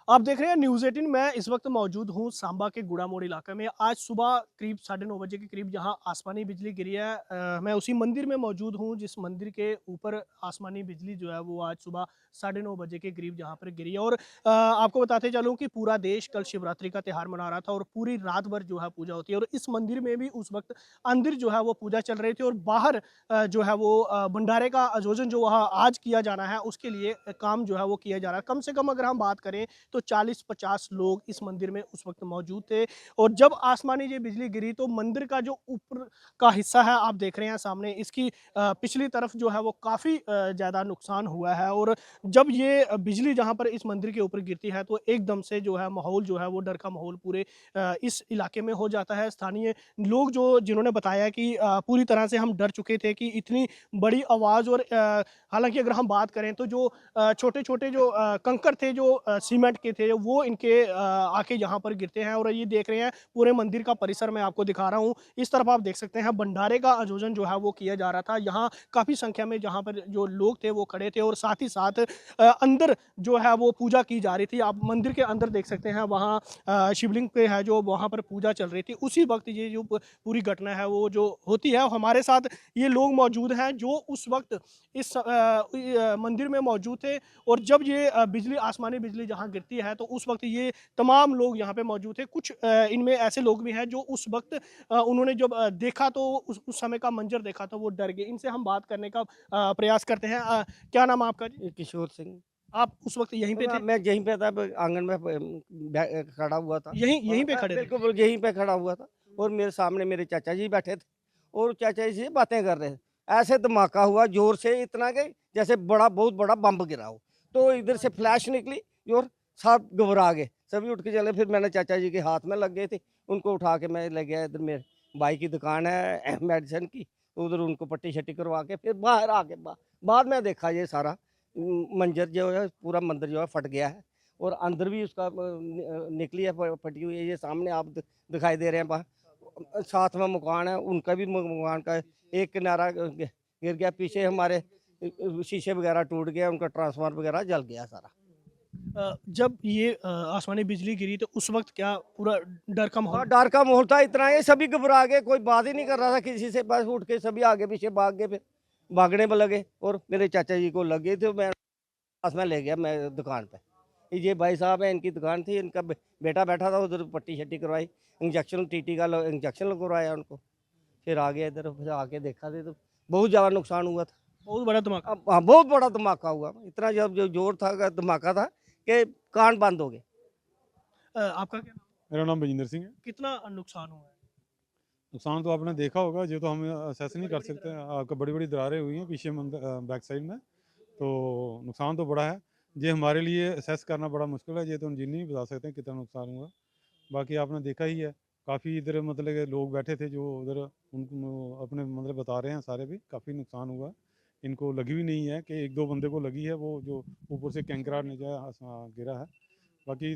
आप देख रहे हैं न्यूज़ 18। मैं इस वक्त मौजूद हूँ सांबा के गुड़ामोड़ इलाके में। आज सुबह करीब 9:30 बजे के करीब यहाँ आसमानी बिजली गिरी है। मैं उसी मंदिर में मौजूद हूँ जिस मंदिर के ऊपर आसमानी बिजली जो है वो आज सुबह 9:30 बजे के करीब जहाँ पर गिरी है। और आपको बताते चलूँ कि पूरा देश कल शिवरात्रि का त्यौहार मना रहा था और पूरी रात भर जो है पूजा होती है। और इस मंदिर में भी उस वक्त अंदर जो है वो पूजा चल रही थी और बाहर जो है वो भंडारे का आयोजन जो वहाँ आज किया जाना है उसके लिए काम जो है वो किया जा रहा है। कम से कम अगर हम बात करें तो 40-50 लोग इस मंदिर में उस वक्त मौजूद थे। और जब आसमानी ये बिजली गिरी तो मंदिर का जो ऊपर का हिस्सा है आप देख रहे हैं सामने, इसकी पिछली तरफ जो है वो काफ़ी ज़्यादा नुकसान हुआ है। और जब ये बिजली जहाँ पर इस मंदिर के ऊपर गिरती है तो एकदम से जो है माहौल जो है वो डर का माहौल पूरे इस इलाके में हो जाता है। स्थानीय लोग जो जिन्होंने बताया कि पूरी तरह से हम डर चुके थे कि इतनी बड़ी आवाज़। और हालांकि अगर हम बात करें तो जो छोटे-छोटे जो कंकर थे जो सीमेंट के थे वो इनके आके यहाँ पर गिरते हैं। और ये देख रहे हैं पूरे मंदिर का परिसर मैं आपको दिखा रहा हूँ। इस तरफ आप देख सकते हैं भंडारे का आयोजन जो है वो किया जा रहा था। यहाँ काफ़ी संख्या में जहाँ पर जो लोग थे वो खड़े थे और साथ ही साथ अंदर जो है वो पूजा की जा रही थी। आप मंदिर के अंदर देख सकते हैं वहाँ शिवलिंग पे है जो वहाँ पर पूजा चल रही थी। उसी वक्त ये जो पूरी घटना है वो जो होती है। हमारे साथ ये लोग मौजूद हैं जो उस वक्त इस मंदिर में मौजूद थे। और जब ये बिजली आसमानी बिजली जहाँ गिरती है तो उस वक्त ये तमाम लोग यहाँ पे मौजूद थे। कुछ इनमें ऐसे लोग भी हैं जो उस वक्त उन्होंने जब देखा तो उस समय का मंजर देखा तो वो डर गए। इनसे हम बात करने का प्रयास करते हैं। क्या नाम है आपका जी? किशोर सिंह। आप उस वक्त यहीं पे थे? मैं यहीं पे था, आंगन में खड़ा हुआ था। यहीं और यहीं पे खड़े थे? बिल्कुल बिल्कुल यहीं पे खड़ा हुआ था। और मेरे सामने मेरे चाचा जी बैठे थे और चाचा जी से बातें कर रहे थे। ऐसे धमाका हुआ जोर से, इतना कि जैसे बहुत बड़ा बम गिरा हो। तो इधर से फ्लैश निकली और सब घबरा गए, सभी उठ के चले। फिर मैंने चाचा जी के हाथ में लग गए थे, उनको उठा के मैं ले गया। इधर मेरे भाई की दुकान है मेडिसिन की, तो उधर उनको पट्टी शट्टी करवा के फिर बाहर आके बाद में देखा ये सारा मंजर जो है, पूरा मंदिर जो है फट गया है। और अंदर भी उसका निकली है, फटी हुई है। ये सामने आप दिखाई दे रहे हैं बाहर। साथ में मकान है, उनका भी मकान का एक किनारा गिर गया। पीछे हमारे शीशे वगैरह टूट गया, उनका ट्रांसफार्मर वगैरह जल गया सारा। जब ये आसमानी बिजली गिरी तो उस वक्त क्या पूरा डर का माहौल हाँ, था? डर का माहौल था इतना, ये सभी घबरा गए, कोई बात ही नहीं कर रहा था किसी से। बस उठ के सभी आगे पीछे भाग गए, फिर भागने में लगे। और मेरे चाचा जी को लगे थे, मैं पास में ले गया मैं दुकान पे। ये भाई साहब है, इनकी दुकान थी, इनका बेटा बैठा था उधर, पट्टी शट्टी करवाई, इंजेक्शन टीटी का इंजेक्शन लगवाया उनको। फिर आ गया इधर, फिर आके देखा थे तो बहुत ज़्यादा नुकसान हुआ था। बहुत बड़ा धमाका। अब हाँ, बहुत बड़ा धमाका हुआ, इतना जब जो जोर था धमाका था कि कान बंद हो गए। आपका क्या नाम? मेरा नाम बजिंदर सिंह है। कितना नुकसान हुआ है? नुकसान तो आपने देखा होगा, जो तो हम असेस नहीं कर सकते। आपका बड़ी बड़ी दरारें हुई हैं पीछे बैक साइड में, तो नुकसान तो बड़ा है। ये हमारे लिए असेस करना बड़ा मुश्किल है, ये तो इंजीनियर नहीं बता सकते कितना नुकसान हुआ। बाकी आपने देखा ही है, काफ़ी इधर मतलब के लोग बैठे थे जो उधर, उनको अपने मतलब बता रहे हैं सारे भी काफ़ी नुकसान हुआ। इनको लगी भी नहीं है कि एक दो बंदे को लगी है, वो जो ऊपर से कैंकरा नीचे गिरा है। बाकी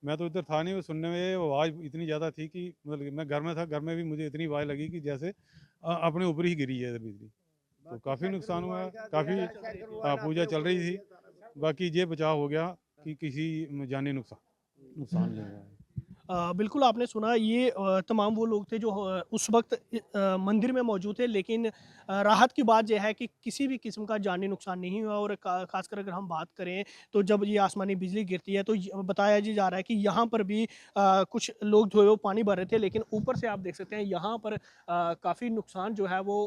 मैं तो इधर था नहीं, वो सुनने में आवाज़ इतनी ज़्यादा थी कि मतलब कि मैं घर में था, घर में भी मुझे इतनी आवाज़ लगी कि जैसे अपने ऊपर ही गिरी है इधर बिजली। तो काफ़ी नुकसान हुआ, काफ़ी पूजा चल रही थी। बाकी ये बचाव हो गया कि किसी जानी नुकसान नुकसान नहीं हुआ। बिल्कुल आपने सुना ये तमाम वो लोग थे जो उस वक्त मंदिर में मौजूद थे। लेकिन राहत की बात यह है कि किसी भी किस्म का जानी नुकसान नहीं हुआ। और खासकर अगर हम बात करें तो जब ये आसमानी बिजली गिरती है तो बताया जी जा रहा है कि यहाँ पर भी कुछ लोग जो है वो पानी भर रहे थे। लेकिन ऊपर से आप देख सकते हैं यहाँ पर काफ़ी नुकसान जो है वो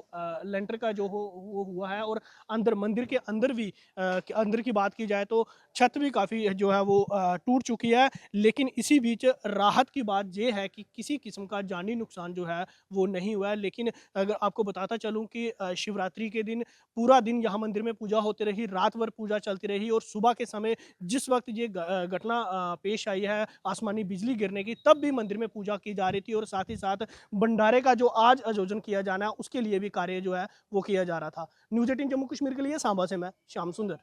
लेंटर का जो हो वो हुआ है। और अंदर मंदिर के अंदर भी अंदर की बात की जाए तो छत भी काफ़ी जो है वो टूट चुकी है। लेकिन इसी बीच राहत की बात ये है कि किसी किस्म का जानी नुकसान जो है वो नहीं हुआ है। लेकिन अगर आपको बताता चलूँ कि शिवरात्रि के दिन पूरा दिन यहाँ मंदिर में पूजा होती रही, रात भर पूजा चलती रही। और सुबह के समय जिस वक्त ये घटना पेश आई है आसमानी बिजली गिरने की, तब भी मंदिर में पूजा की जा रही थी। और साथ ही साथ भंडारे का जो आज आयोजन किया जाना है उसके लिए भी कार्य जो है वो किया जा रहा था। न्यूज़ 18 जम्मू कश्मीर के लिए सांबा से मैं श्याम सुंदर।